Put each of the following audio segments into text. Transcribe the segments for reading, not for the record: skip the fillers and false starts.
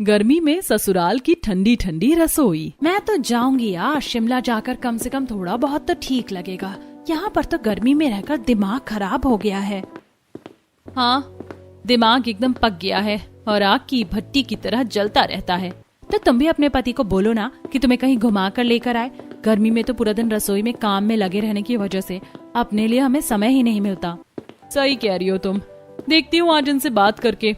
गर्मी में ससुराल की ठंडी ठंडी रसोई। मैं तो जाऊंगी यार, शिमला जाकर कम से कम थोड़ा बहुत तो ठीक लगेगा। यहाँ पर तो गर्मी में रहकर दिमाग खराब हो गया है। हाँ, दिमाग एकदम पक गया है और आग की भट्टी की तरह जलता रहता है। तो तुम भी अपने पति को बोलो ना कि तुम्हें कहीं घुमा कर लेकर आए। गर्मी में तो पूरा दिन रसोई में काम में लगे रहने की वजह से अपने लिए हमें समय ही नहीं मिलता। सही कह रही हो तुम, देखती हूँ आज इनसे बात करके।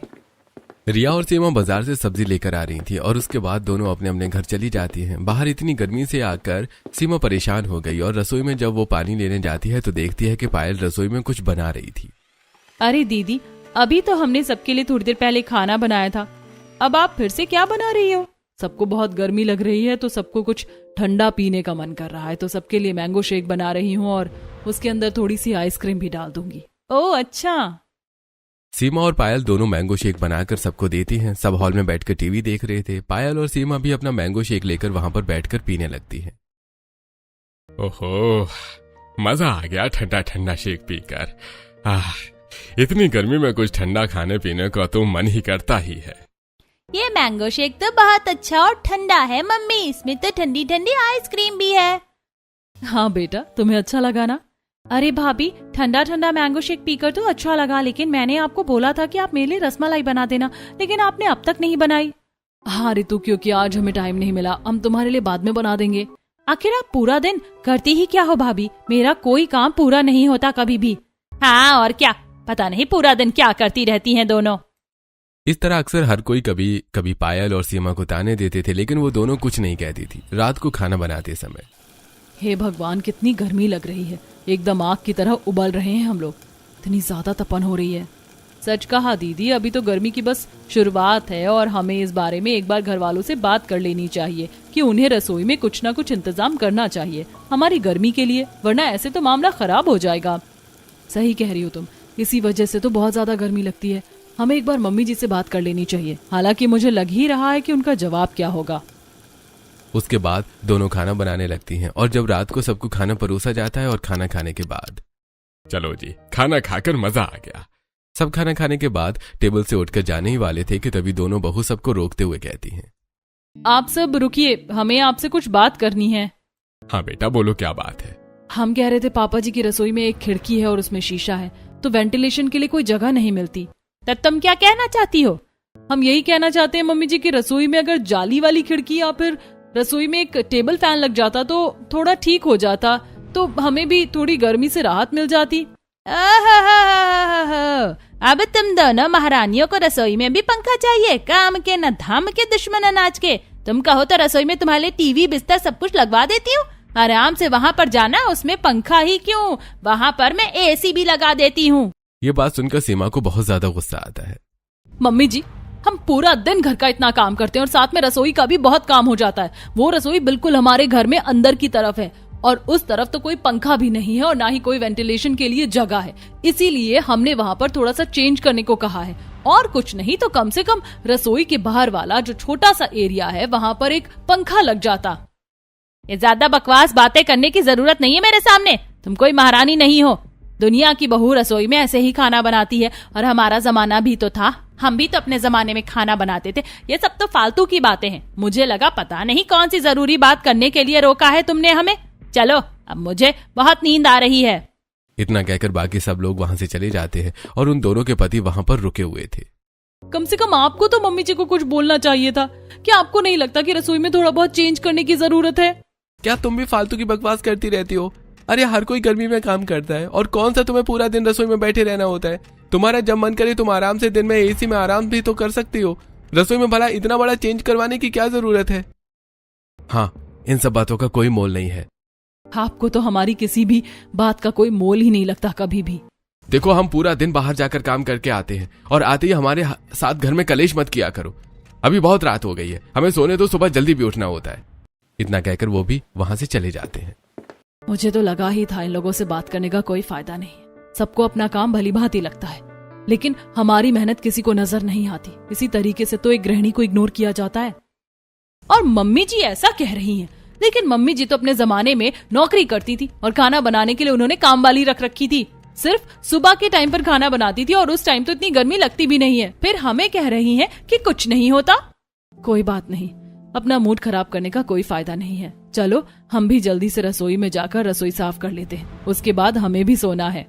रिया और सीमा बाजार से सब्जी लेकर आ रही थी और उसके बाद दोनों अपने अपने घर चली जाती हैं। बाहर इतनी गर्मी से आकर सीमा परेशान हो गई और रसोई में जब वो पानी लेने जाती है तो देखती है कि पायल रसोई में कुछ बना रही थी। अरे दीदी, अभी तो हमने सबके लिए थोड़ी देर पहले खाना बनाया था, अब आप फिर से क्या बना रही हो? सबको बहुत गर्मी लग रही है तो सबको कुछ ठंडा पीने का मन कर रहा है, तो सबके लिए मैंगो शेक बना रही हूँ और उसके अंदर थोड़ी सी आइसक्रीम भी डाल दूंगी। ओह अच्छा। सीमा और पायल दोनों मैंगो शेक बनाकर सबको देती हैं। सब हॉल में बैठकर टीवी देख रहे थे। पायल और सीमा भी अपना मैंगो शेक लेकर वहां पर बैठकर पीने लगती हैं। ओहो, मजा आ गया ठंडा ठंडा शेक पीकर। इतनी गर्मी में कुछ ठंडा खाने पीने का तो मन ही करता ही है। ये मैंगो शेक तो बहुत अच्छा और ठंडा है मम्मी, इसमें तो ठंडी ठंडी आइसक्रीम भी है। हाँ बेटा, तुम्हें अच्छा लगा ना? अरे भाभी, ठंडा ठंडा मैंगो शेक पीकर तो अच्छा लगा, लेकिन मैंने आपको बोला था कि आप मेरे लिए रसमलाई बना देना, लेकिन आपने अब तक नहीं बनाई। हाँ रितु, क्योंकि आज हमें टाइम नहीं मिला, हम तुम्हारे लिए बाद में बना देंगे। आखिर आप पूरा दिन करती ही क्या हो भाभी? मेरा कोई काम पूरा नहीं होता कभी भी। हाँ और क्या, पता नहीं पूरा दिन क्या करती रहती हैं दोनों। इस तरह अक्सर हर कोई कभी कभी पायल और सीमा को ताने देते थे, लेकिन वो दोनों कुछ नहीं कहती थी। रात को खाना बनाते समय, हे भगवान, कितनी गर्मी लग रही है, एकदम आग की तरह उबल रहे हैं हम लोग, इतनी ज्यादा तपन हो रही है। सच कहा दीदी, अभी तो गर्मी की बस शुरुआत है और हमें इस बारे में एक बार घर वालों से बात कर लेनी चाहिए कि उन्हें रसोई में कुछ ना कुछ इंतजाम करना चाहिए हमारी गर्मी के लिए, वरना ऐसे तो मामला खराब हो जाएगा। सही कह रही हो तुम, इसी वजह से तो बहुत ज्यादा गर्मी लगती है। हमें एक बार मम्मी जी से बात कर लेनी चाहिए, हालांकि मुझे लग ही रहा है कि उनका जवाब क्या होगा। उसके बाद दोनों खाना बनाने लगती हैं और जब रात को सबको खाना परोसा जाता है और खाना खाने के बाद, चलो जी, खाना खाकर मजा आ गया। सब खाना खाने के बाद टेबल से उठकर जाने ही वाले थे कि तभी दोनों बहू सबको रोकते हुए कहती हैं, आप सब रुकिए, हमें आपसे कुछ बात करनी है। हाँ बेटा, बोलो क्या बात है? हम कह रहे थे पापा जी की रसोई में एक खिड़की है और उसमें शीशा है, तो वेंटिलेशन के लिए कोई जगह नहीं मिलती। तब तुम क्या कहना चाहती हो? हम यही कहना चाहते हैं मम्मी जी की रसोई में अगर जाली वाली खिड़की या फिर रसोई में एक टेबल फैन लग जाता तो थोड़ा ठीक हो जाता, तो हमें भी थोड़ी गर्मी से राहत मिल जाती। अब तुम दोनों महारानियों को रसोई में भी पंखा चाहिए? काम के न धाम के, दुश्मन अनाज के। तुम कहो तो रसोई में तुम्हारे टीवी बिस्तर सब कुछ लगवा देती हूँ, आराम से वहाँ पर जाना, उसमें पंखा ही क्यों, वहाँ पर मैं एसी भी लगा देती हूँ। ये बात सुनकर सीमा को बहुत ज्यादा गुस्सा आता है। मम्मी जी, हम पूरा दिन घर का इतना काम करते हैं और साथ में रसोई का भी बहुत काम हो जाता है। वो रसोई बिल्कुल हमारे घर में अंदर की तरफ है और उस तरफ तो कोई पंखा भी नहीं है और ना ही कोई वेंटिलेशन के लिए जगह है, इसीलिए हमने वहाँ पर थोड़ा सा चेंज करने को कहा है। और कुछ नहीं तो कम से कम रसोई के बाहर वाला जो छोटा सा एरिया है वहाँ पर एक पंखा लग जाता। ये ज्यादा बकवास बातें करने की जरूरत नहीं है मेरे सामने, तुम कोई महारानी नहीं हो। दुनिया की बहू रसोई में ऐसे ही खाना बनाती है और हमारा जमाना भी तो था, हम भी तो अपने जमाने में खाना बनाते थे। ये सब तो फालतू की बातें हैं। मुझे लगा पता नहीं कौन सी जरूरी बात करने के लिए रोका है तुमने हमें। चलो, अब मुझे बहुत नींद आ रही है। इतना कहकर बाकी सब लोग वहाँ से चले जाते हैं और उन दोनों के पति वहाँ पर रुके हुए थे। कम से कम आपको तो मम्मी जी को कुछ बोलना चाहिए था। क्या आपको नहीं लगता कि रसोई में थोड़ा बहुत चेंज करने की जरूरत है? क्या तुम भी फालतू की बकवास करती रहती हो? अरे हर कोई गर्मी में काम करता है और कौन सा तुम्हें पूरा दिन रसोई में बैठे रहना होता है? तुम्हारा जब मन करे तुम आराम से दिन में एसी में आराम भी तो कर सकती हो। रसोई में भला इतना बड़ा चेंज करवाने की क्या जरूरत है? हाँ, इन सब बातों का कोई मोल नहीं है। आपको तो हमारी किसी भी बात का कोई मोल ही नहीं लगता कभी भी। देखो, हम पूरा दिन बाहर जाकर काम करके आते हैं और आते ही हमारे साथ घर में कलेश मत किया करो। अभी बहुत रात हो गई है, हमें सोने तो सुबह जल्दी भी उठना होता है। इतना कहकर वो भी वहां से चले जाते हैं। मुझे तो लगा ही था इन लोगों से बात करने का कोई फायदा नहीं। सबको अपना काम भली भांति लगता है, लेकिन हमारी मेहनत किसी को नजर नहीं आती। इसी तरीके से तो एक गृहिणी को इग्नोर किया जाता है। और मम्मी जी ऐसा कह रही हैं, लेकिन मम्मी जी तो अपने जमाने में नौकरी करती थी और खाना बनाने के लिए उन्होंने काम वाली रख रखी थी। सिर्फ सुबह के टाइम पर खाना बनाती थी और उस टाइम तो इतनी गर्मी लगती भी नहीं है। फिर हमें कह रही हैं कि कुछ नहीं होता। कोई बात नहीं, अपना मूड खराब करने का कोई फायदा नहीं है। चलो हम भी जल्दी से रसोई में जाकर रसोई साफ कर लेते हैं, उसके बाद हमें भी सोना है।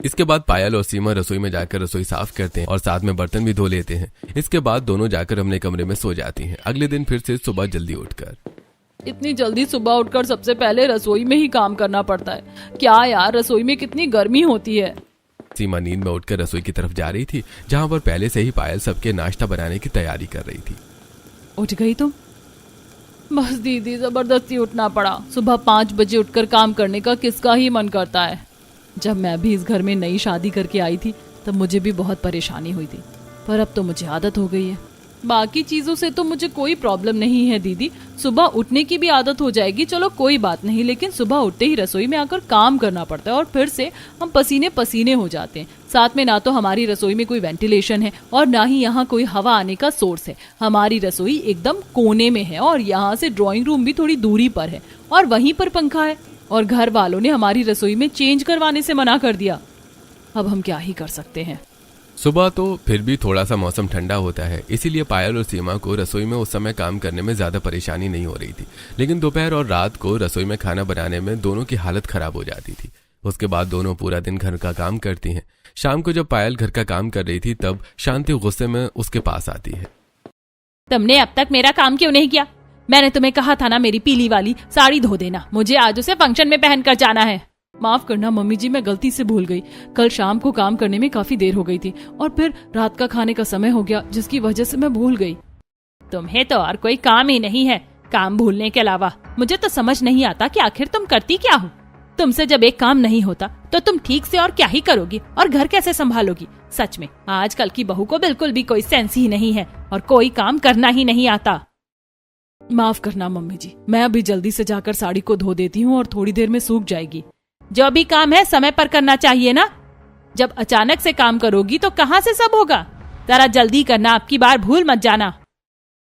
इसके बाद पायल और सीमा रसोई में जाकर रसोई साफ करते हैं और साथ में बर्तन भी धो लेते हैं। इसके बाद दोनों जाकर अपने कमरे में सो जाती हैं। अगले दिन फिर से सुबह जल्दी उठकर इतनी जल्दी सुबह उठकर सबसे पहले रसोई में ही काम करना पड़ता है। क्या यार, रसोई में कितनी गर्मी होती है। सीमा नींद में उठकर रसोई की तरफ जा रही थी, जहां पर पहले से ही पायल सबके नाश्ता बनाने की तैयारी कर रही थी। उठ गई तुम? बस दीदी, जबरदस्ती उठना पड़ा। सुबह 5 बजे उठकर काम करने का किसका ही मन करता है। जब मैं भी इस घर में नई शादी करके आई थी तब मुझे भी बहुत परेशानी हुई थी, पर अब तो मुझे आदत हो गई है। बाकी चीजों से तो मुझे कोई प्रॉब्लम नहीं है दीदी, सुबह उठने की भी आदत हो जाएगी, चलो कोई बात नहीं। लेकिन सुबह उठते ही रसोई में आकर काम करना पड़ता है और फिर से हम पसीने पसीने हो जाते हैं। साथ में ना तो हमारी रसोई में कोई वेंटिलेशन है और ना ही यहाँ कोई हवा आने का सोर्स है। हमारी रसोई एकदम कोने में है और यहाँ से ड्राइंग रूम भी थोड़ी दूरी पर है और वहीं पर पंखा है, और घर वालों ने हमारी रसोई में चेंज करवाने से मना कर दिया। अब हम क्या ही कर सकते हैं। सुबह तो फिर भी थोड़ा सा मौसम ठंडा होता है, इसीलिए पायल और सीमा को रसोई में उस समय काम करने में ज्यादा परेशानी नहीं हो रही थी। लेकिन दोपहर और रात को रसोई में खाना बनाने में दोनों की हालत खराब हो जाती थी। उसके बाद दोनों पूरा दिन घर का काम करती हैं। शाम को जब पायल घर का काम कर रही थी तब शांति गुस्से में उसके पास आती है। तुमने अब तक मेरा काम क्यों नहीं किया? मैंने तुम्हें कहा था ना मेरी पीली वाली साड़ी धो देना, मुझे आज उसे फंक्शन में पहन कर जाना है। माफ करना मम्मी जी, मैं गलती से भूल गई। कल शाम को काम करने में काफी देर हो गई थी और फिर रात का खाने का समय हो गया, जिसकी वजह से मैं भूल गई। तुम्हें तो और कोई काम ही नहीं है काम भूलने के अलावा। मुझे तो समझ नहीं आता कि आखिर तुम करती क्या हो। तुमसे जब एक काम नहीं होता तो तुम ठीक से और क्या ही करोगी और घर कैसे संभालोगी। सच में आजकल की बहू को बिल्कुल भी कोई सेंस ही नहीं है और कोई काम करना ही नहीं आता। माफ करना मम्मी जी, मैं अभी जल्दी से जाकर साड़ी को धो देती हूँ और थोड़ी देर में सूख जाएगी। जो भी काम है समय पर करना चाहिए ना। जब अचानक से काम करोगी तो कहाँ से सब होगा। जरा जल्दी करना, आपकी बार भूल मत जाना।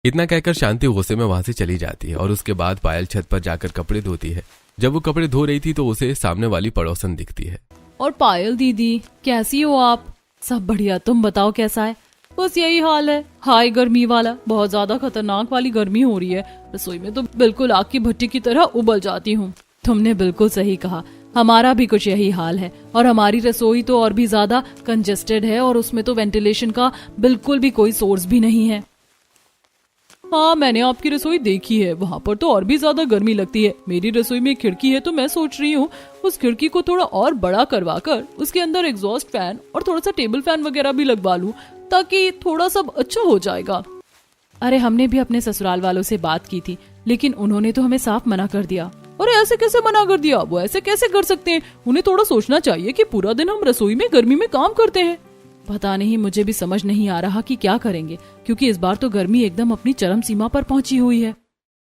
इतना कहकर शांति गुस्से में वहां से चली जाती है और उसके बाद पायल छत पर जाकर कपड़े धोती है। जब वो कपड़े धो रही थी तो उसे सामने वाली पड़ोसन दिखती है। और पायल दीदी, कैसी हो आप? सब बढ़िया, तुम बताओ कैसा है? बस यही हाल है, हाय गर्मी वाला। बहुत ज्यादा खतरनाक वाली गर्मी हो रही है। रसोई में तो बिल्कुल आग की भट्टी की तरह उबल जाती हूँ। तुमने बिल्कुल सही कहा, हमारा भी कुछ यही हाल है। और हमारी रसोई तो और भी ज्यादा कंजेस्टेड है और उसमें तो वेंटिलेशन का बिल्कुल भी कोई सोर्स भी नहीं है। हाँ, मैंने आपकी रसोई देखी है, वहाँ पर तो और भी ज्यादा गर्मी लगती है। मेरी रसोई में खिड़की है तो मैं सोच रही हूँ उस खिड़की को थोड़ा और बड़ा करवा कर उसके अंदर एग्जॉस्ट फैन और थोड़ा सा टेबल फैन वगैरह भी लगवा लूं, ताकि थोड़ा सब अच्छा हो जाएगा। अरे हमने भी अपने ससुराल वालों से बात की थी, लेकिन उन्होंने तो हमें साफ मना कर दिया। अरे ऐसे कैसे मना कर दिया? वो ऐसे कैसे कर सकते हैं? उन्हें थोड़ा सोचना चाहिए कि पूरा दिन हम रसोई में गर्मी में काम करते हैं। पता नहीं, मुझे भी समझ नहीं आ रहा कि क्या करेंगे, क्योंकि इस बार तो गर्मी एकदम अपनी चरम सीमा पर पहुंची हुई है।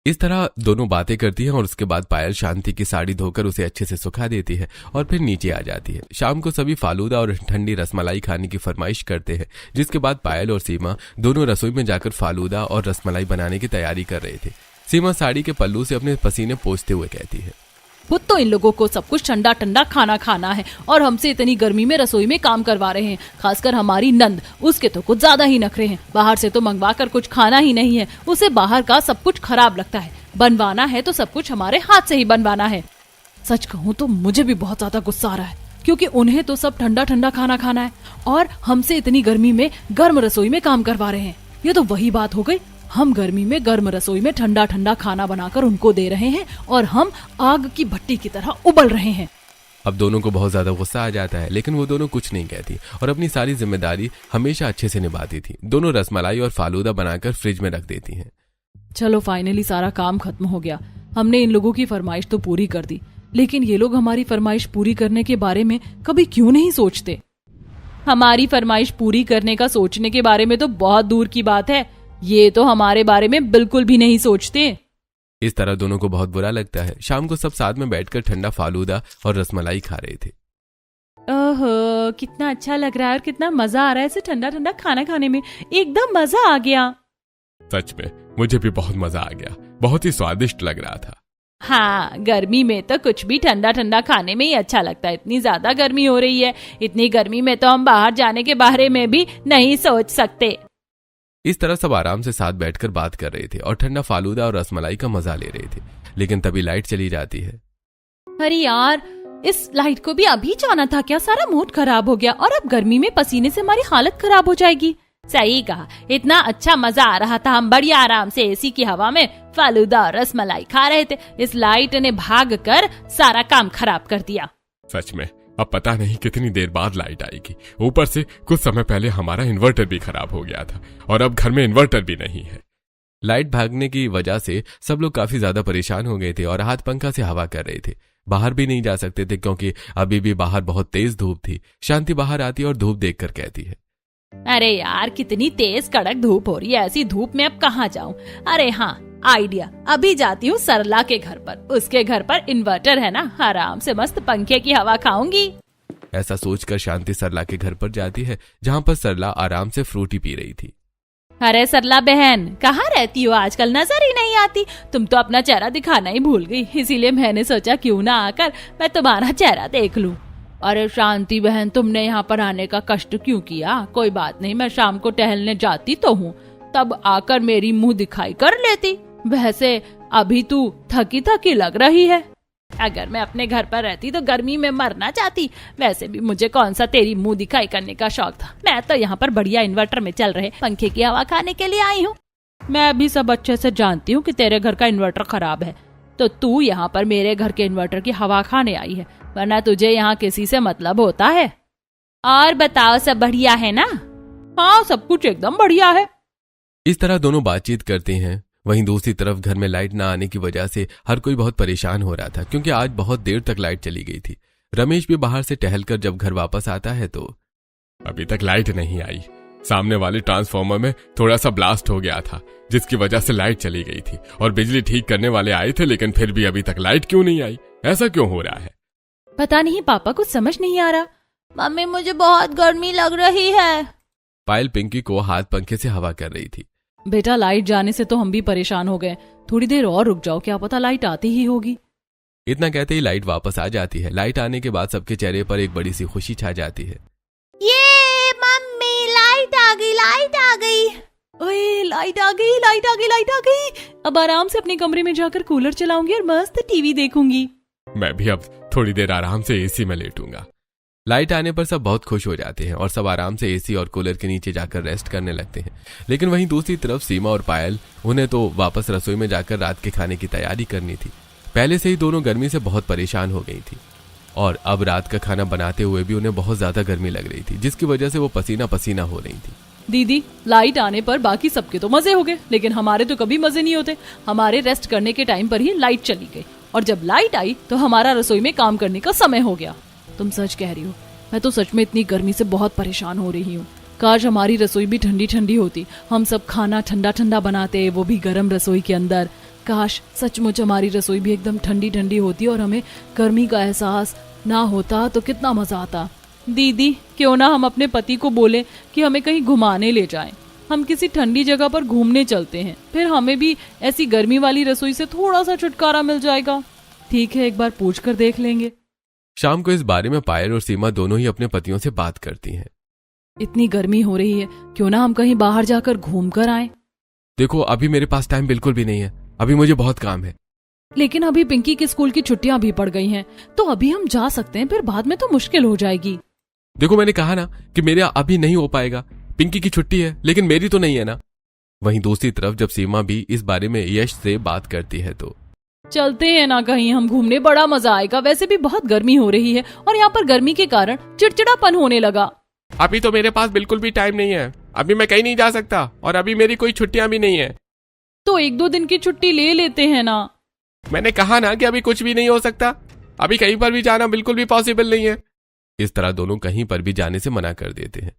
इस तरह दोनों बातें करती हैं और उसके बाद पायल शांति की साड़ी धोकर उसे अच्छे से सुखा देती है और फिर नीचे आ जाती है। शाम को सभी फालूदा और ठंडी रसमलाई खाने की फरमाइश करते हैं, जिसके बाद पायल और सीमा दोनों रसोई में जाकर फालूदा और रसमलाई बनाने की तैयारी कर रहे थे। सीमा साड़ी के पल्लू से अपने पसीने पोंछते हुए कहती है, खुद तो इन लोगों को सब कुछ ठंडा ठंडा खाना खाना है और हमसे इतनी गर्मी में रसोई में काम करवा रहे हैं। खासकर हमारी नंद, उसके तो कुछ ज्यादा ही नखरे हैं। बाहर से तो मंगवा कर कुछ खाना ही नहीं है, उसे बाहर का सब कुछ खराब लगता है। बनवाना है तो सब कुछ हमारे हाथ से ही बनवाना है। सच कहूँ तो मुझे भी बहुत ज्यादा गुस्सा आ रहा है, क्योंकि उन्हें तो सब ठंडा ठंडा खाना खाना है और हमसे इतनी गर्मी में गर्म रसोई में काम करवा रहे हैं। ये तो वही बात हो गई, हम गर्मी में गर्म रसोई में ठंडा ठंडा खाना बनाकर उनको दे रहे हैं और हम आग की भट्टी की तरह उबल रहे हैं। अब दोनों को बहुत ज्यादा गुस्सा आ जाता है, लेकिन वो दोनों कुछ नहीं कहती और अपनी सारी जिम्मेदारी हमेशा अच्छे से निभाती थी। दोनों रसमलाई और फालूदा बनाकर फ्रिज में रख देती हैं। चलो फाइनली सारा काम खत्म हो गया। हमने इन लोगों की फरमाइश तो पूरी कर दी, लेकिन ये लोग हमारी फरमाइश पूरी करने के बारे में कभी क्यों नहीं सोचते? हमारी फरमाइश पूरी करने का सोचने के बारे में तो बहुत दूर की बात है, ये तो हमारे बारे में बिल्कुल भी नहीं सोचते। इस तरह दोनों को बहुत बुरा लगता है। शाम को सब साथ में बैठकर ठंडा फालूदा और रसमलाई खा रहे थे। ओहो, कितना अच्छा लग रहा है और कितना मजा आ रहा है ऐसे ठंडा ठंडा खाना खाने में। एकदम मजा आ गया। सच में मुझे भी बहुत मजा आ गया, बहुत ही स्वादिष्ट लग रहा था। हाँ, गर्मी में तो कुछ भी ठंडा ठंडा खाने में ही अच्छा लगता है। इतनी ज्यादा गर्मी हो रही है, इतनी गर्मी में तो हम बाहर जाने के बारे में भी नहीं सोच सकते। इस तरह सब आराम से साथ बैठकर बात कर रहे थे और ठंडा फालूदा और रसमलाई का मजा ले रहे थे। लेकिन तभी लाइट चली जाती है। अरे यार, इस लाइट को भी अभी जाना था क्या? सारा मूड खराब हो गया और अब गर्मी में पसीने से हमारी हालत खराब हो जाएगी। सही कहा, इतना अच्छा मजा आ रहा था, हम बढ़िया आराम से एसी की हवा में फालूदा और रसमलाई खा रहे थे। इस लाइट ने भाग कर सारा काम खराब कर दिया। सच में अब पता नहीं कितनी देर बाद लाइट आएगी। ऊपर से कुछ समय पहले हमारा इन्वर्टर भी खराब हो गया था और अब घर में इन्वर्टर भी नहीं है। लाइट भागने की वजह से सब लोग काफी ज्यादा परेशान हो गए थे और हाथ पंखा से हवा कर रहे थे। बाहर भी नहीं जा सकते थे क्योंकि अभी भी बाहर बहुत तेज धूप थी। शांति बाहर आती और धूप देखकर कहती है, अरे यार, कितनी तेज कड़क धूप हो रही है, ऐसी धूप में अब कहाँ जाऊं? अरे हाँ, आइडिया, अभी जाती हूँ सरला के घर पर। उसके घर पर इन्वर्टर है ना, आराम से मस्त पंखे की हवा खाऊंगी। ऐसा सोचकर शांति सरला के घर पर जाती है, जहाँ पर सरला आराम से फ्रूटी पी रही थी। अरे सरला बहन, कहाँ रहती हो आजकल? नजर ही नहीं आती। तुम तो अपना चेहरा दिखाना ही भूल गई, इसीलिए मैंने सोचा क्यों ना आकर मैं तुम्हारा चेहरा देख लूं। अरे शांति बहन, तुमने यहाँ पर आने का कष्ट क्यों किया? कोई बात नहीं, मैं शाम को टहलने जाती तो हूँ, तब आकर मेरी मुंह दिखाई कर लेती। वैसे अभी तू थकी थकी लग रही है। अगर मैं अपने घर पर रहती तो गर्मी में मरना चाहती। वैसे भी मुझे कौन सा तेरी मुंह दिखाई करने का शौक था। मैं तो यहाँ पर बढ़िया इन्वर्टर में चल रहे पंखे की हवा खाने के लिए आई हूँ। मैं भी सब अच्छे से जानती हूँ कि तेरे घर का इन्वर्टर खराब है, तो तू यहाँ पर मेरे घर के इन्वर्टर की हवा खाने आई है, वरना तुझे यहाँ किसी से मतलब होता है? और बताओ, सब बढ़िया है ना? हाँ, सब कुछ एकदम बढ़िया है। इस तरह दोनों बातचीत करते हैं। वहीं दूसरी तरफ घर में लाइट ना आने की वजह से हर कोई बहुत परेशान हो रहा था, क्योंकि आज बहुत देर तक लाइट चली गई थी। रमेश भी बाहर से टहलकर जब घर वापस आता है तो अभी तक लाइट नहीं आई। सामने वाले ट्रांसफार्मर में थोड़ा सा ब्लास्ट हो गया था, जिसकी वजह से लाइट चली गई थी और बिजली ठीक करने वाले आए थे, लेकिन फिर भी अभी तक लाइट क्यों नहीं आई? ऐसा क्यों हो रहा है? पता नहीं पापा, कुछ समझ नहीं आ रहा। मम्मी, मुझे बहुत गर्मी लग रही है। पायल पिंकी को हाथ पंखे से हवा कर रही थी। बेटा, लाइट जाने से तो हम भी परेशान हो गए, थोड़ी देर और रुक जाओ, क्या पता लाइट आती ही होगी। इतना कहते ही लाइट वापस आ जाती है। लाइट आने के बाद सबके चेहरे पर एक बड़ी सी खुशी छा जाती है। ये मम्मी, लाइट आ गई, लाइट आ गई। ओए, लाइट आ गई, लाइट आ गई, लाइट आ गई। अब आराम से अपने कमरे में जाकर कूलर चलाऊंगी और मस्त टीवी देखूंगी। मैं भी अब थोड़ी देर आराम से एसी में लेटूंगा। लाइट आने पर सब बहुत खुश हो जाते हैं और सब आराम से एसी और कूलर के नीचे जाकर रेस्ट करने लगते हैं। लेकिन वहीं दूसरी तरफ सीमा और पायल, उन्हें तो वापस रसोई में जाकर रात के खाने की तैयारी करनी थी। पहले से ही दोनों गर्मी से बहुत परेशान हो गई थी और अब रात का खाना बनाते हुए भी उन्हें बहुत ज्यादा गर्मी लग रही थी, जिसकी वजह से वो पसीना पसीना हो रही थी। दीदी, लाइट आने पर बाकी सबके तो मजे हो गए, लेकिन हमारे तो कभी मजे नहीं होते। हमारे रेस्ट करने के टाइम पर ही लाइट चली गई और जब लाइट आई तो हमारा रसोई में काम करने का समय हो गया। तुम सच कह रही हो, मैं तो सच में इतनी गर्मी से बहुत परेशान हो रही हूँ। काश हमारी रसोई भी ठंडी ठंडी होती, हम सब खाना ठंडा ठंडा बनाते, वो भी गर्म रसोई के अंदर। काश सचमुच हमारी रसोई भी एकदम ठंडी ठंडी होती और हमें गर्मी का एहसास ना होता, तो कितना मजा आता। दीदी, क्यों ना हम अपने पति को बोले कि हमें कहीं घुमाने ले जाएं। हम किसी ठंडी जगह पर घूमने चलते हैं, फिर हमें भी ऐसी गर्मी वाली रसोई से थोड़ा सा छुटकारा मिल जाएगा। ठीक है, एक बार पूछ कर देख लेंगे। शाम को इस बारे में पायल और सीमा दोनों ही अपने पतियों से बात करती हैं। इतनी गर्मी हो रही है, क्यों ना हम कहीं बाहर जाकर घूम कर आए। देखो, अभी मेरे पास टाइम बिल्कुल भी नहीं है, अभी मुझे बहुत काम है। लेकिन अभी पिंकी के स्कूल की छुट्टियां भी पड़ गई हैं, तो अभी हम जा सकते हैं, फिर बाद में तो मुश्किल हो जाएगी। देखो, मैंने कहा ना कि मेरा अभी नहीं हो पाएगा। पिंकी की छुट्टी है, लेकिन मेरी तो नहीं है ना। वहीं दूसरी तरफ जब सीमा भी इस बारे में यश से बात करती है तो चलते हैं ना कहीं हम घूमने, बड़ा मजा आएगा। वैसे भी बहुत गर्मी हो रही है और यहाँ पर गर्मी के कारण चिड़चिड़ापन होने लगा। अभी तो मेरे पास बिल्कुल भी टाइम नहीं है, अभी मैं कहीं नहीं जा सकता और अभी मेरी कोई छुट्टियां भी नहीं है। तो 1-2 दिन की छुट्टी ले लेते हैं ना। मैंने कहा ना कि अभी कुछ भी नहीं हो सकता, अभी कहीं पर भी जाना बिल्कुल भी पॉसिबल नहीं है। इस तरह दोनों कहीं पर भी जाने से मना कर देते हैं।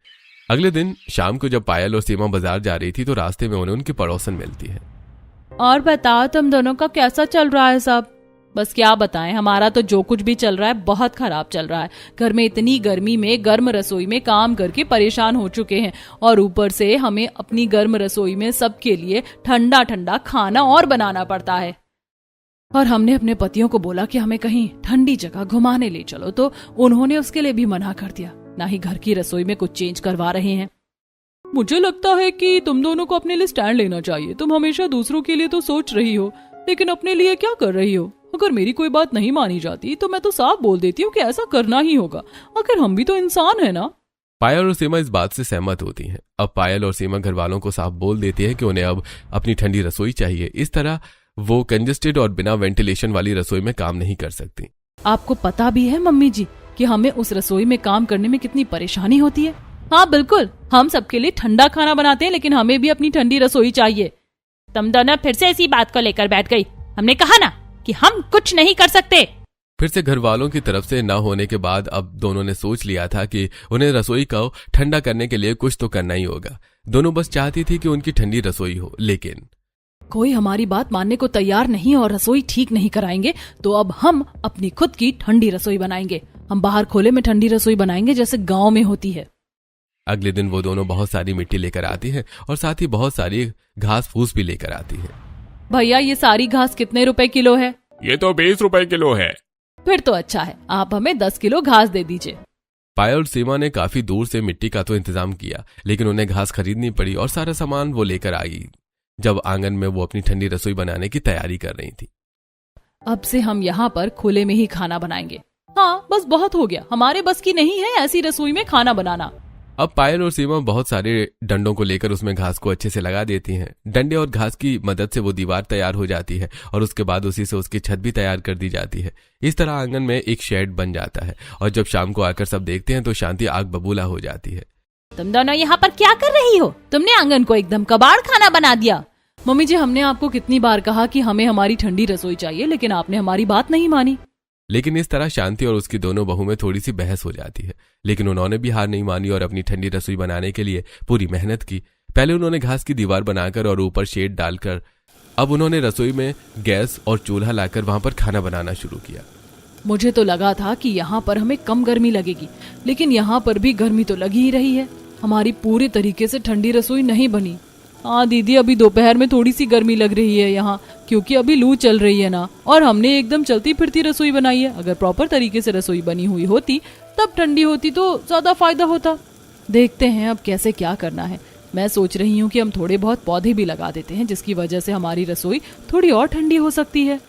अगले दिन शाम को जब पायल और सीमा बाजार जा रही थी तो रास्ते में उन्हें उनकी पड़ोसन मिलती है। और बताओ, तुम दोनों का कैसा चल रहा है सब? बस क्या बताएं, हमारा तो जो कुछ भी चल रहा है बहुत खराब चल रहा है। घर में इतनी गर्मी में गर्म रसोई में काम करके परेशान हो चुके हैं और ऊपर से हमें अपनी गर्म रसोई में सबके लिए ठंडा ठंडा खाना और बनाना पड़ता है। और हमने अपने पतियों को बोला कि हमें कहीं ठंडी जगह घुमाने ले चलो, तो उन्होंने उसके लिए भी मना कर दिया। ना ही घर की रसोई में कुछ चेंज करवा रहे हैं। मुझे लगता है कि तुम दोनों को अपने लिए स्टैंड लेना चाहिए। तुम हमेशा दूसरों के लिए तो सोच रही हो, लेकिन अपने लिए क्या कर रही हो? अगर मेरी कोई बात नहीं मानी जाती तो मैं तो साफ बोल देती हूँ कि ऐसा करना ही होगा। आखिर हम भी तो इंसान है ना। पायल और सीमा इस बात से सहमत होती हैं। अब पायल और सीमा घर वालों को साफ बोल देती है कि उन्हें अब अपनी ठंडी रसोई चाहिए। इस तरह वो कंजेस्टेड और बिना वेंटिलेशन वाली रसोई में काम नहीं कर सकती। आपको पता भी है मम्मी जी कि हमें उस रसोई में काम करने में कितनी परेशानी होती है। हाँ बिल्कुल, हम सबके लिए ठंडा खाना बनाते हैं, लेकिन हमें भी अपनी ठंडी रसोई चाहिए। तुम दोनों फिर से इसी बात को लेकर बैठ गई। हमने कहा ना कि हम कुछ नहीं कर सकते। फिर से घर वालों की तरफ से न होने के बाद अब दोनों ने सोच लिया था कि उन्हें रसोई को ठंडा करने के लिए कुछ तो करना ही होगा। दोनों बस चाहती थी कि उनकी ठंडी रसोई हो, लेकिन कोई हमारी बात मानने को तैयार नहीं और रसोई ठीक नहीं कराएंगे, तो अब हम अपनी खुद की ठंडी रसोई बनाएंगे। हम बाहर खोले में ठंडी रसोई बनाएंगे जैसे गांव में होती है। अगले दिन वो दोनों बहुत सारी मिट्टी लेकर आती हैं और साथ ही बहुत सारी घास फूस भी लेकर आती हैं। भैया ये सारी घास कितने रुपए किलो है? ये तो 20 रुपए किलो है। फिर तो अच्छा है, आप हमें 10 किलो घास दे दीजिए। पायल और सीमा ने काफी दूर से मिट्टी का तो इंतजाम किया, लेकिन उन्हें घास खरीदनी पड़ी और सारा सामान वो लेकर आई जब आंगन में वो अपनी ठंडी रसोई बनाने की तैयारी कर रही थी। अब से हम यहाँ पर खुले में ही खाना बनाएंगे। हाँ बस बहुत हो गया, हमारे बस की नहीं है ऐसी रसोई में खाना बनाना। अब पायल और सीमा बहुत सारे डंडों को लेकर उसमें घास को अच्छे से लगा देती हैं। डंडे और घास की मदद से वो दीवार तैयार हो जाती है और उसके बाद उसी से उसकी छत भी तैयार कर दी जाती है। इस तरह आंगन में एक शेड बन जाता है और जब शाम को आकर सब देखते हैं तो शांति आग बबूला हो जाती है। तुम दोनों यहाँ पर क्या कर रही हो? तुमने आंगन को एकदम कबाड़ खाना बना दिया। मम्मी जी हमने आपको कितनी बार कहा कि हमें हमारी ठंडी रसोई चाहिए, लेकिन आपने हमारी बात नहीं मानी। लेकिन इस तरह शांति और उसकी दोनों बहू में थोड़ी सी बहस हो जाती है, लेकिन उन्होंने भी हार नहीं मानी और अपनी ठंडी रसोई बनाने के लिए पूरी मेहनत की। पहले उन्होंने घास की दीवार बनाकर और ऊपर शेड डालकर अब उन्होंने रसोई में गैस और चूल्हा लाकर वहां पर खाना बनाना शुरू किया। मुझे तो लगा था कि यहाँ पर हमें कम गर्मी लगेगी, लेकिन यहाँ पर भी गर्मी तो लगी ही रही है। हमारी पूरे तरीके से ठंडी रसोई नहीं बनी। हाँ दीदी, अभी दोपहर में थोड़ी सी गर्मी लग रही है यहाँ, क्योंकि अभी लू चल रही है ना, और हमने एकदम चलती फिरती रसोई बनाई है। अगर प्रॉपर तरीके से रसोई बनी हुई होती तब ठंडी होती तो ज्यादा फायदा होता। देखते हैं अब कैसे क्या करना है। मैं सोच रही हूँ कि हम थोड़े बहुत पौधे भी लगा देते हैं, जिसकी वजह से हमारी रसोई थोड़ी और ठंडी हो सकती है।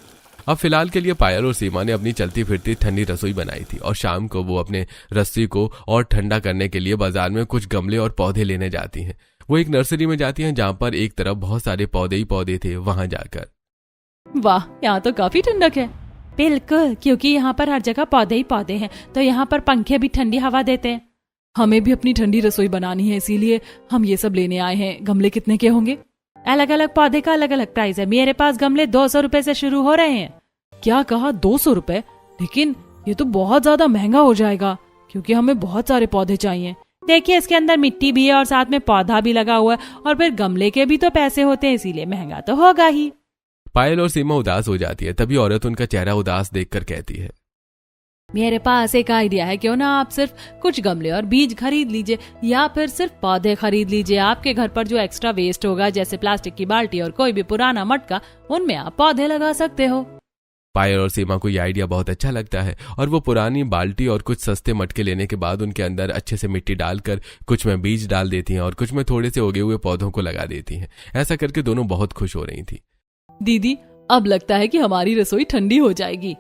अब फिलहाल के लिए पायल और सीमा ने अपनी चलती फिरती ठंडी रसोई बनाई थी और शाम को वो अपने रस्सी को और ठंडा करने के लिए बाजार में कुछ गमले और पौधे लेने जाती हैं। वो एक नर्सरी में जाती हैं जहाँ पर एक तरफ बहुत सारे पौधे ही पौधे थे। वहां जाकर वाह, यहाँ तो काफी ठंडक है। बिल्कुल, क्योंकि यहाँ पर हर जगह पौधे ही पौधे हैं, तो यहाँ पर पंखे भी ठंडी हवा देते हैं। हमें भी अपनी ठंडी रसोई बनानी है, इसीलिए हम ये सब लेने आए हैं। गमले कितने के होंगे? अलग अलग पौधे का अलग अलग प्राइस है। मेरे पास गमले 200 रुपए से शुरू हो रहे हैं। क्या कहा, 200 रुपए? लेकिन ये तो बहुत ज्यादा महंगा हो जाएगा, क्योंकि हमें बहुत सारे पौधे चाहिए। देखिए, इसके अंदर मिट्टी भी है और साथ में पौधा भी लगा हुआ है, और फिर गमले के भी तो पैसे होते हैं, इसीलिए महंगा तो होगा ही। पायल और सीमा उदास हो जाती है। तभी औरत उनका चेहरा उदास देखकर कहती है, मेरे पास एक आइडिया है, क्यों ना आप सिर्फ कुछ गमले और बीज खरीद लीजिए, या फिर सिर्फ पौधे खरीद लीजिए। आपके घर पर जो एक्स्ट्रा वेस्ट होगा, जैसे प्लास्टिक की बाल्टी और कोई भी पुराना मटका, उनमें आप पौधे लगा सकते हो। पायल और सीमा को यह आइडिया बहुत अच्छा लगता है और वो पुरानी बाल्टी और कुछ सस्ते मटके लेने के बाद उनके अंदर अच्छे से मिट्टी डालकर कुछ में बीज डाल देती हैं और कुछ में थोड़े से उगे हुए पौधों को लगा देती हैं। ऐसा करके दोनों बहुत खुश हो रही थी। दीदी, अब लगता है कि हमारी रसोई ठंडी हो जाएगी।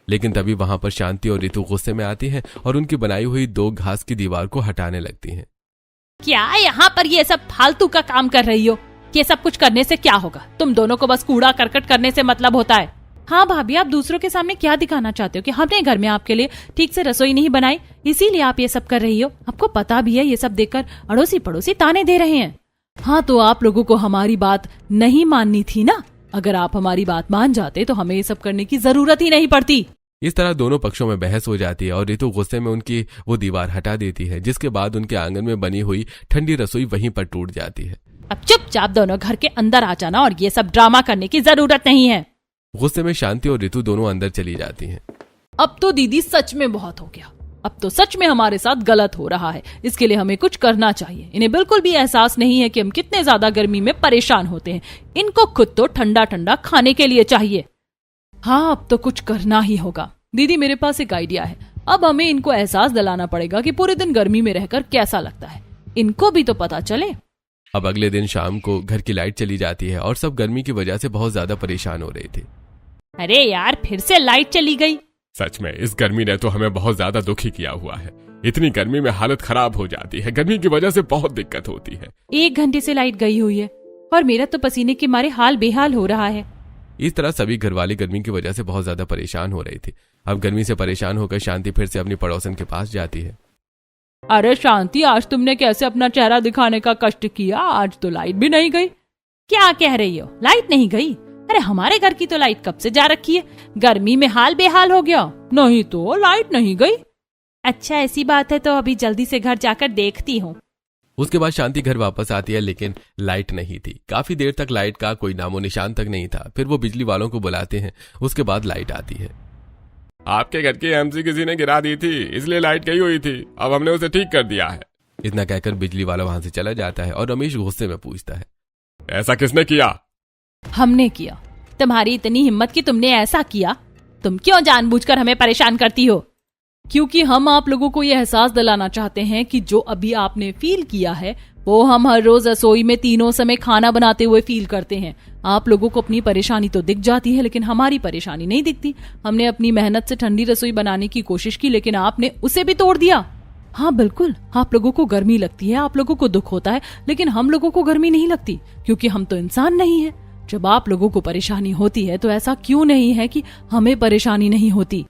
लेकिन तभी वहां पर शांति और ऋतु गुस्से में आती हैं और उनकी बनाई हुई 2 घास की दीवार को हटाने लगती हैं। क्या यहाँ पर ये सब फालतू का काम कर रही हो? ये सब कुछ करने से क्या होगा? तुम दोनों को बस कूड़ा करकट करने से मतलब होता है। हाँ भाभी, आप दूसरों के सामने क्या दिखाना चाहते हो कि हमने घर में आपके लिए ठीक से रसोई नहीं बनाई, इसीलिए आप ये सब कर रही हो? आपको पता भी है ये सब देखकर अड़ोसी पड़ोसी ताने दे रहे हैं। हाँ, तो आप लोगों को हमारी बात नहीं माननी थी ना। अगर आप हमारी बात मान जाते तो हमें ये सब करने की जरूरत ही नहीं पड़ती। इस तरह दोनों पक्षों में बहस हो जाती है और ऋतु गुस्से में उनकी वो दीवार हटा देती है, जिसके बाद उनके आंगन में बनी हुई ठंडी रसोई वहीं पर टूट जाती है। अब चुपचाप दोनों घर के अंदर आ जाना और ये सब ड्रामा करने की जरूरत नहीं है। गुस्से में शांति और ऋतु दोनों अंदर चली जाती हैं। अब तो दीदी सच में बहुत हो गया। अब तो सच में हमारे साथ गलत हो रहा है। इसके लिए हमें कुछ करना चाहिए। इन्हें बिल्कुल भी एहसास नहीं है कि हम कितने ज्यादा गर्मी में परेशान होते हैं। इनको खुद तो ठंडा ठंडा खाने के लिए चाहिए। हाँ, अब तो कुछ करना ही होगा। दीदी, मेरे पास एक आइडिया है। अब हमें इनको एहसास दिलाना पड़ेगा कि पूरे दिन गर्मी में रहकर कैसा लगता है। इनको भी तो पता चले। अब अगले दिन शाम को घर की लाइट चली जाती है और सब गर्मी की वजह से बहुत ज्यादा परेशान हो रहे थे। अरे यार, फिर से लाइट चली गई। सच में इस गर्मी ने तो हमें बहुत ज्यादा दुखी किया हुआ है। इतनी गर्मी में हालत खराब हो जाती है। गर्मी की वजह से बहुत दिक्कत होती है। 1 घंटे से लाइट गई हुई है और मेरा तो पसीने के मारे हाल बेहाल हो रहा है। इस तरह सभी घरवाले गर्मी की वजह से बहुत ज्यादा परेशान हो रहे थे। अब गर्मी से परेशान होकर शांति फिर से अपनी पड़ोसन के पास जाती है। अरे शांति, आज तुमने कैसे अपना चेहरा दिखाने का कष्ट किया? आज तो लाइट भी नहीं गई। क्या कह रही हो? लाइट नहीं गई? अरे हमारे घर की तो लाइट कब से जा रखी है। गर्मी में हाल बेहाल हो गया। नहीं तो लाइट नहीं गई। अच्छा ऐसी बात है तो अभी जल्दी से घर जाकर देखती हूँ। उसके बाद शांति घर वापस आती है, लेकिन लाइट नहीं थी। काफी देर तक लाइट का कोई नामो निशान तक नहीं था। फिर वो बिजली वालों को बुलाते हैं। उसके बाद लाइट आती है। आपके घर की एमसी किसी ने गिरा दी थी, इसलिए लाइट गई हुई थी। अब हमने उसे ठीक कर दिया है। इतना कहकर बिजली वाला वहां से चला जाता है और रमेश गुस्से में पूछता है, ऐसा किसने किया? हमने किया। तुम्हारी इतनी हिम्मत कि तुमने ऐसा किया? तुम क्यों जानबूझकर हमें परेशान करती हो? क्योंकि हम आप लोगों को ये एहसास दिलाना चाहते हैं कि जो अभी आपने फील किया है वो हम हर रोज रसोई में तीनों समय खाना बनाते हुए फील करते हैं। आप लोगों को अपनी परेशानी तो दिख जाती है, लेकिन हमारी परेशानी नहीं दिखती। हमने अपनी मेहनत से ठंडी रसोई बनाने की कोशिश की, लेकिन आपने उसे भी तोड़ दिया। हाँ बिल्कुल, आप लोगों को गर्मी लगती है, आप लोगों को दुख होता है, लेकिन हम लोगों को गर्मी नहीं लगती, क्योंकि हम तो इंसान नहीं है। जब आप लोगों को परेशानी होती है तो ऐसा क्यों नहीं है कि हमें परेशानी नहीं होती?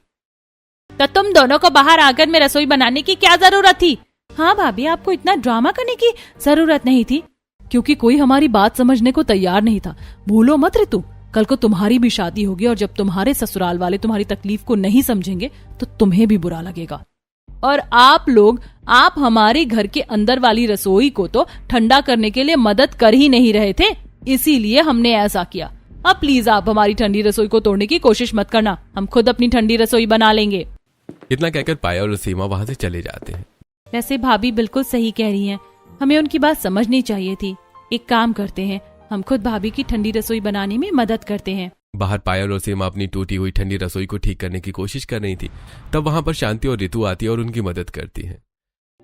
तो तुम दोनों को बाहर आंगन में रसोई बनाने की क्या जरूरत थी? हाँ भाभी, आपको इतना ड्रामा करने की जरूरत नहीं थी, क्योंकि कोई हमारी बात समझने को तैयार नहीं था। भूलो मत ऋतु, कल को तुम्हारी भी शादी होगी और जब तुम्हारे ससुराल वाले तुम्हारी तकलीफ को नहीं समझेंगे तो तुम्हें भी बुरा लगेगा। और आप हमारे घर के अंदर वाली रसोई को तो ठंडा करने के लिए मदद कर ही नहीं रहे थे, इसीलिए हमने ऐसा किया। अब प्लीज आप हमारी ठंडी रसोई को तोड़ने की कोशिश मत करना, हम खुद अपनी ठंडी रसोई बना लेंगे। इतना कहकर पायल और सीमा वहां से चले जाते हैं। वैसे भाभी बिल्कुल सही कह रही हैं, हमें उनकी बात समझनी चाहिए थी। एक काम करते हैं, हम खुद भाभी की ठंडी रसोई बनाने में मदद करते हैं। बाहर पायल और सीमा अपनी टूटी हुई ठंडी रसोई को ठीक करने की कोशिश कर रही थी। तब वहां पर शांति और ऋतु आती है और उनकी मदद करती है।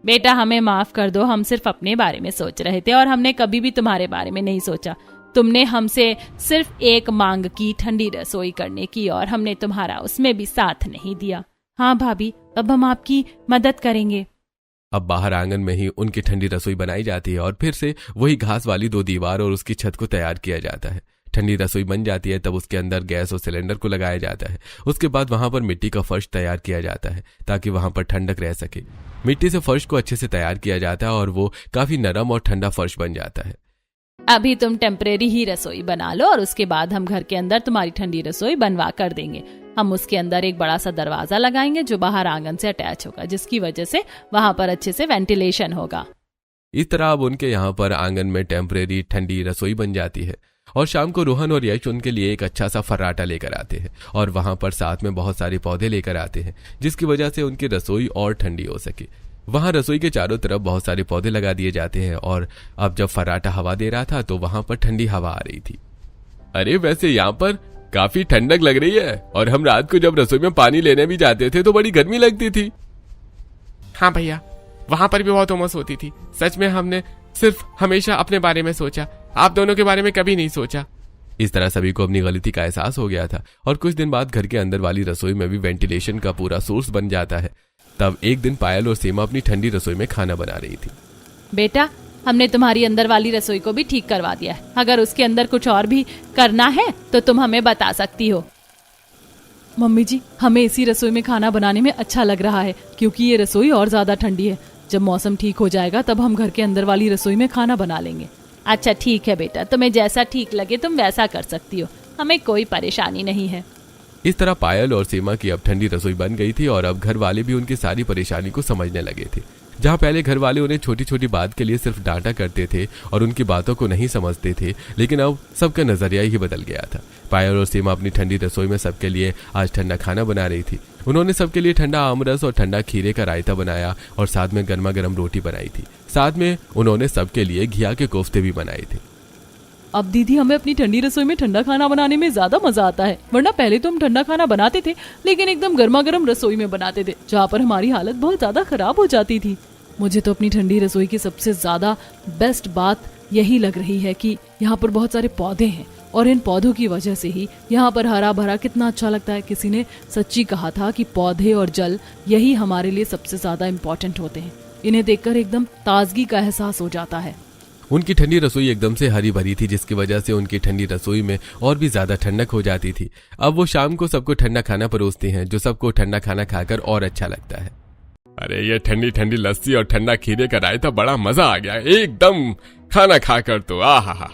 बेटा हमें माफ कर दो, हम सिर्फ अपने बारे में सोच रहे थे और हमने कभी भी तुम्हारे बारे में नहीं सोचा। तुमने हमसे सिर्फ एक मांग की ठंडी रसोई करने की और हमने तुम्हारा उसमें भी साथ नहीं दिया। हाँ भाभी, अब हम आपकी मदद करेंगे। अब बाहर आंगन में ही उनकी ठंडी रसोई बनाई जाती है और फिर से वही घास वाली 2 दीवार और उसकी छत को तैयार किया जाता है। ठंडी रसोई बन जाती है, तब उसके अंदर गैस और सिलेंडर को लगाया जाता है। उसके बाद वहां पर मिट्टी का फर्श तैयार किया जाता है ताकि वहां पर ठंडक रह सके। मिट्टी से फर्श को अच्छे से तैयार किया जाता है और वो काफी नरम और ठंडा फर्श बन जाता है। अभी तुम टेम्परेरी ही रसोई बना लो और उसके बाद हम घर के अंदर तुम्हारी ठंडी रसोई बनवा कर देंगे। हम उसके अंदर एक बड़ा सा दरवाजा लगाएंगे जो बाहर आंगन से अटैच होगा, जिसकी वजह से वहां पर अच्छे से वेंटिलेशन होगा। इस तरह अब उनके यहाँ पर आंगन में टेम्परेरी ठंडी रसोई बन जाती है। और शाम को रोहन और यश उनके लिए एक अच्छा सा फर्राटा लेकर आते हैं और वहां पर साथ में बहुत सारे पौधे लेकर आते हैं, जिसकी वजह से उनकी रसोई और ठंडी हो सके। वहां रसोई के चारों तरफ बहुत सारे पौधे लगा दिए जाते हैं और अब जब फर्राटा हवा दे रहा था तो वहां पर ठंडी हवा आ रही थी। अरे वैसे यहाँ पर काफी ठंडक लग रही है और हम रात को जब रसोई में पानी लेने भी जाते थे तो बड़ी गर्मी लगती थी। हाँ भैया, वहां पर भी बहुत उमस होती थी। सच में हमने सिर्फ हमेशा अपने बारे में सोचा, आप दोनों के बारे में कभी नहीं सोचा। इस तरह सभी को अपनी गलती का एहसास हो गया था और कुछ दिन बाद घर के अंदर वाली रसोई में भी वेंटिलेशन का पूरा सोर्स बन जाता है। तब एक दिन पायल और सीमा अपनी ठंडी रसोई में खाना बना रही थी। बेटा हमने तुम्हारी अंदर वाली रसोई को भी ठीक करवा दिया है, अगर उसके अंदर कुछ और भी करना है तो तुम हमें बता सकती हो। मम्मी जी, हमें इसी रसोई में खाना बनाने में अच्छा लग रहा है, क्योंकि ये रसोई और ज्यादा ठंडी है। जब मौसम ठीक हो जाएगा तब हम घर के अंदर वाली रसोई में खाना बना लेंगे। अच्छा ठीक है बेटा, तुम्हें जैसा ठीक लगे तुम वैसा कर सकती हो, हमें कोई परेशानी नहीं है। इस तरह पायल और सीमा की अब ठंडी रसोई बन गई थी और अब घर वाले भी उनकी सारी परेशानी को समझने लगे थे। जहां पहले घर वाले उन्हें छोटी छोटी बात के लिए सिर्फ डांटा करते थे और उनकी बातों को नहीं समझते थे, लेकिन अब सबका नजरिया ही बदल गया था। पायल और सीमा अपनी ठंडी रसोई में सबके लिए आज ठंडा खाना बना रही थी। उन्होंने सबके लिए ठंडा आमरस और ठंडा खीरे का रायता बनाया और साथ में गर्मा गर्म रोटी बनाई थी। साथ में उन्होंने सबके लिए घिया के कोफ्ते भी बनाए थे। अब दीदी, हमें अपनी ठंडी रसोई में ठंडा खाना बनाने में ज्यादा मजा आता है। वरना पहले तो हम ठंडा खाना बनाते थे, लेकिन एकदम गर्मा गर्म रसोई में बनाते थे, जहाँ पर हमारी हालत बहुत ज्यादा खराब हो जाती थी। मुझे तो अपनी ठंडी रसोई की सबसे ज्यादा बेस्ट बात यही लग रही है कि यहाँ पर बहुत सारे पौधे हैं और इन पौधों की वजह से ही यहाँ पर हरा भरा कितना अच्छा लगता है। किसी ने सच्ची कहा था कि पौधे और जल यही हमारे लिए सबसे ज्यादा इम्पोर्टेंट होते हैं। इन्हें देखकर एकदम ताजगी का एहसास हो जाता है। उनकी ठंडी रसोई एकदम से हरी भरी थी, जिसकी वजह से उनकी ठंडी रसोई में और भी ज्यादा ठंडक हो जाती थी। अब वो शाम को सबको ठंडा खाना परोसती हैं, जो सबको ठंडा खाना खाकर और अच्छा लगता है। अरे ये ठंडी ठंडी लस्सी और ठंडा खीरे का रायता, बड़ा मजा आ गया एकदम खाना खाकर तो। आहा।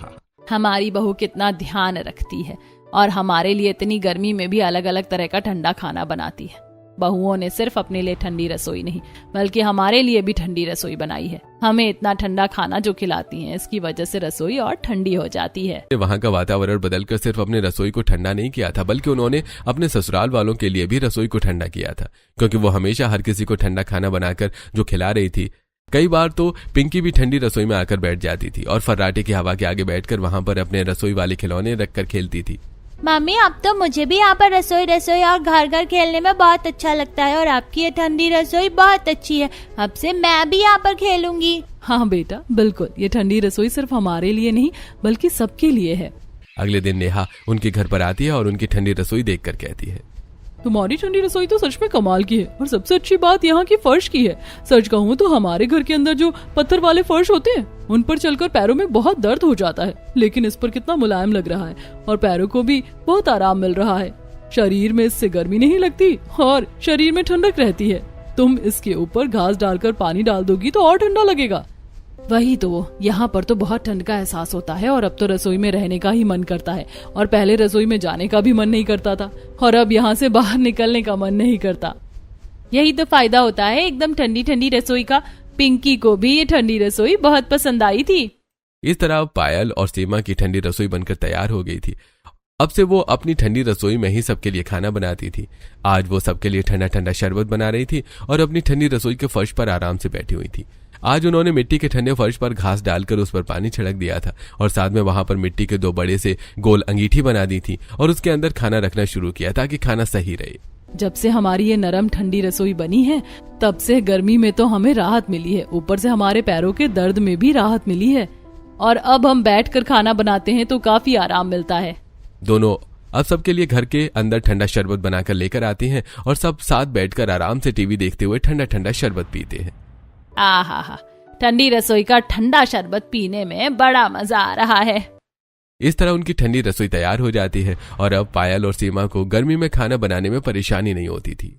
हमारी बहू कितना ध्यान रखती है और हमारे लिए इतनी गर्मी में भी अलग अलग तरह का ठंडा खाना बनाती है। बहुओं ने सिर्फ अपने लिए ठंडी रसोई नहीं बल्कि हमारे लिए भी ठंडी रसोई बनाई है। हमें इतना ठंडा खाना जो खिलाती हैं, इसकी वजह से रसोई और ठंडी हो जाती है। वहाँ का वातावरण बदलकर सिर्फ अपने रसोई को ठंडा नहीं किया था, बल्कि उन्होंने अपने ससुराल वालों के लिए भी रसोई को ठंडा किया था, क्योंकि वो हमेशा हर किसी को ठंडा खाना बनाकर जो खिला रही थी। कई बार तो पिंकी भी ठंडी रसोई में आकर बैठ जाती थी और फर्राटे की हवा के आगे बैठकर वहां पर अपने रसोई वाले खिलौने रखकर खेलती थी। मम्मी, अब तो मुझे भी यहाँ पर रसोई और घर घर खेलने में बहुत अच्छा लगता है और आपकी ये ठंडी रसोई बहुत अच्छी है। अब से मैं भी यहाँ पर खेलूंगी। हाँ बेटा, बिल्कुल। ये ठंडी रसोई सिर्फ हमारे लिए नहीं बल्कि सबके लिए है। अगले दिन नेहा उनके घर पर आती है और उनकी ठंडी रसोई देखकर कहती है, तुम्हारी ठंडी रसोई तो सच में कमाल की है और सबसे अच्छी बात यहाँ की फर्श की है। सच कहूँ तो हमारे घर के अंदर जो पत्थर वाले फर्श होते हैं उन पर चलकर पैरों में बहुत दर्द हो जाता है, लेकिन इस पर कितना मुलायम लग रहा है और पैरों को भी बहुत आराम मिल रहा है। शरीर में इससे गर्मी नहीं लगती और शरीर में ठंडक रहती है। तुम इसके ऊपर घास डालकर पानी डाल दोगी तो और ठंडा लगेगा। वही तो, यहाँ पर तो बहुत ठंड का एहसास होता है और अब तो रसोई में रहने का ही मन करता है और पहले रसोई में जाने का भी मन नहीं करता था और अब यहाँ से बाहर निकलने का मन नहीं करता। यही तो फायदा होता है एकदम ठंडी ठंडी रसोई का। पिंकी को भी ये ठंडी रसोई बहुत पसंद आई थी। इस तरह पायल और सीमा की ठंडी रसोई बनकर तैयार हो गई थी। अब से वो अपनी ठंडी रसोई में ही सबके लिए खाना बनाती थी। आज वो सबके लिए ठंडा ठंडा शरबत बना रही थी और अपनी ठंडी रसोई के फर्श पर आराम से बैठी हुई थी। आज उन्होंने मिट्टी के ठंडे फर्श पर घास डालकर उस पर पानी छिड़क दिया था और साथ में वहां पर मिट्टी के 2 बड़े से गोल अंगीठी बना दी थी और उसके अंदर खाना रखना शुरू किया ताकि खाना सही रहे। जब से हमारी ये नरम ठंडी रसोई बनी है तब से गर्मी में तो हमें राहत मिली है, ऊपर से हमारे पैरों के दर्द में भी राहत मिली है और अब हम बैठकर खाना बनाते हैं तो काफी आराम मिलता है। दोनों अब सबके लिए घर के अंदर ठंडा शरबत बनाकर लेकर आती हैं और सब साथ बैठकर आराम से टीवी देखते हुए ठंडा ठंडा शरबत पीते हैं। आहा, ठंडी रसोई का ठंडा शरबत पीने में बड़ा मजा आ रहा है। इस तरह उनकी ठंडी रसोई तैयार हो जाती है और अब पायल और सीमा को गर्मी में खाना बनाने में परेशानी नहीं होती थी।